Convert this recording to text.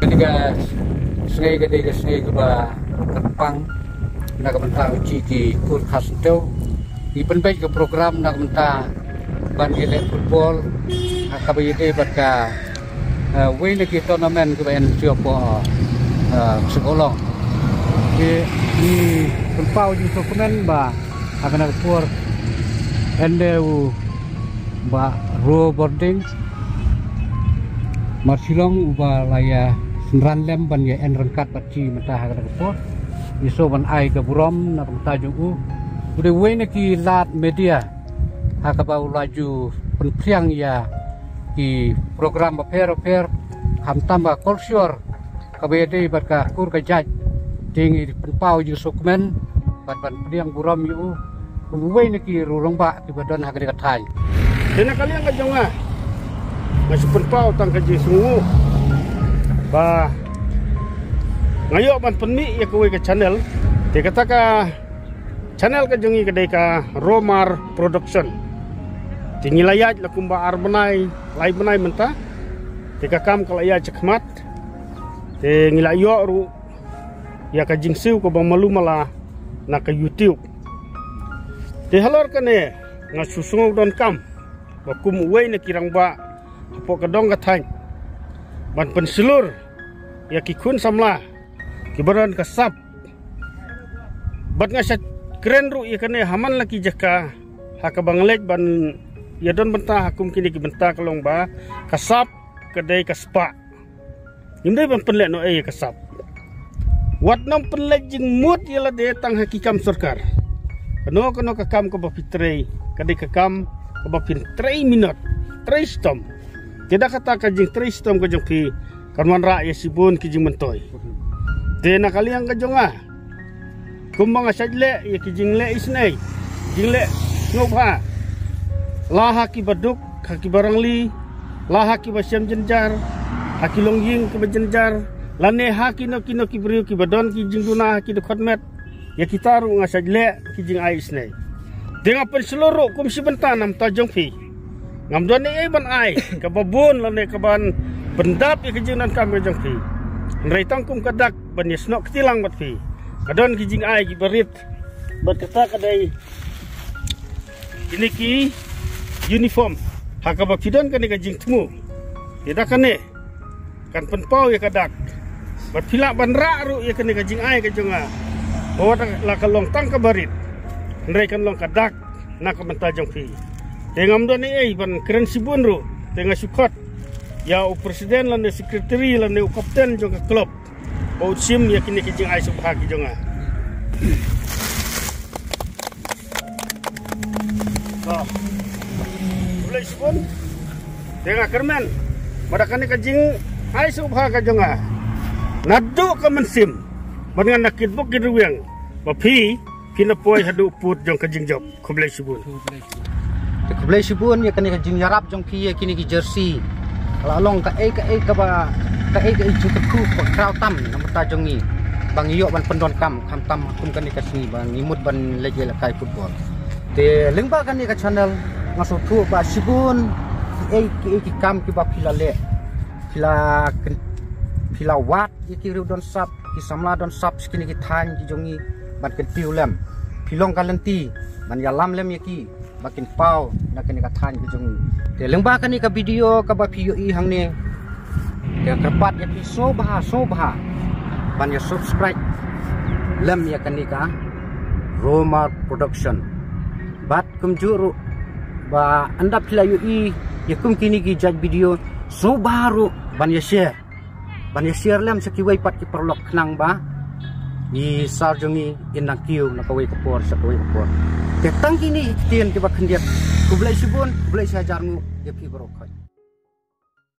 Ketika sengai ke ba terpang nak mentah uji di kur khas itu di penbaik ke program nak mentah ban gele football kabayede batka win ke tournament ke ban siapa sekolah di penpau di dokumen ba akan kur endeu ba row boarding marsilong uba laya senran lem ban ya en rangkat baci mentah akan kur iso ban ai ke burom na pengtajung udah wene ki lat media hakabau laju penpriang ya ki program paper ham tambah culture kabede barka kur ka jaj tingi penpau ju sukmen ban priang burom yu wene ki rulong ba ki badon hakade katai dena kalian ka jonga masih penpau tang ka ji sungu ba ngayo ban penmi ya kowe ke channel te kata ka channel ka jongi kedai ka Romar Production tingi layat la kumba arbenai lai benai menta te ka kam kala ya cekmat te ngilayo ru ya ka jingsiu ko bang malu mala na ka YouTube te halor kane ngasusung don kam ba kum uwei na kirang ba po ka dong ka thain ban pensilur ya kikun samla kibaran kasap bat ngasat keren ru ikane haman laki jaka hakabanglek ban ya don bentah hakum kini ki bentah kalong ba kasap kedai kaspa indai ban penlek no kasap wat nam penlek jing mut yala de tang hakikam sarkar kano kakam ko ba fitrei kadai kakam ko ba pin 3 minut 3 stom tidak kata ka jing 3 stom ko jong ki karman ra ya sibun ki jing mentoy dena kalian ka jonga kumbang asadle ya ki jingle isnai jingle ngobha laha ki baduk haki barangli laha ki basyam jenjar haki longying ki bajenjar lane haki no ki beriu ki badon ki jingduna haki dekotmet ya kita ru ngasadle ki jing ai isnai denga penseloro kum si bentanam ta jongfi ngamdon ai ban ai ka babun lane ka ban bendap ya ki jingnan kam ka jongfi nreitang kum kadak ban yesno ketilang bat fi kadon kijing ai ki berit berkata kadai ini ki uniform hakabak kidon kan ka jing temu tidak kane kan penpau ya kadak bat pila ban ra ru ya kane ka jing ai ka jonga bawa la kalong tang ka berit nrei kan long kadak nak mentajong fi tengam don ai ban keren sibun ru tengah sukot ya u presiden lan sekretari lan u kapten jong klub bau sim ya kini kijing ai subha ki jonga oh boleh sibun tengah kermen madakani kijing ai subha ka jonga nadu ka mensim dengan nakit buk giruang bapi kinapoi hadu put jong kijing job kublai sibun ya kini kijing yarap jong ki ya kini ki jersey lalong ka ba ka jukeku ko krautam nomor tajongi bang iyo ban pendon kam tam kum kan ka sini bang imut ban lege kai football te lengba kan ka channel ngaso thu ba sibun ki kam ki ba pilale pila wat ki ru don sap ki samla don sap skini ki than ki jongi ban ke piulem pilong kalenti ban ya lam lem ki bakin pau nak ni ka than ki jongi te lengba kan ka video ka ba piu i hang ne ya kerpat ya sobha ban ya subscribe lem ya kan ni ka Romar Production bat kum juru ba anda pila yu i ya kum kini ki judge video baru ban ya share lem sekiwai pat ki perlok knang ba ni sarjongi inang kiu na kawai kapor sa kawai kapor te tang kini tien ki ba khendiat kublai sibun kublai sajarmu ya pi borokhai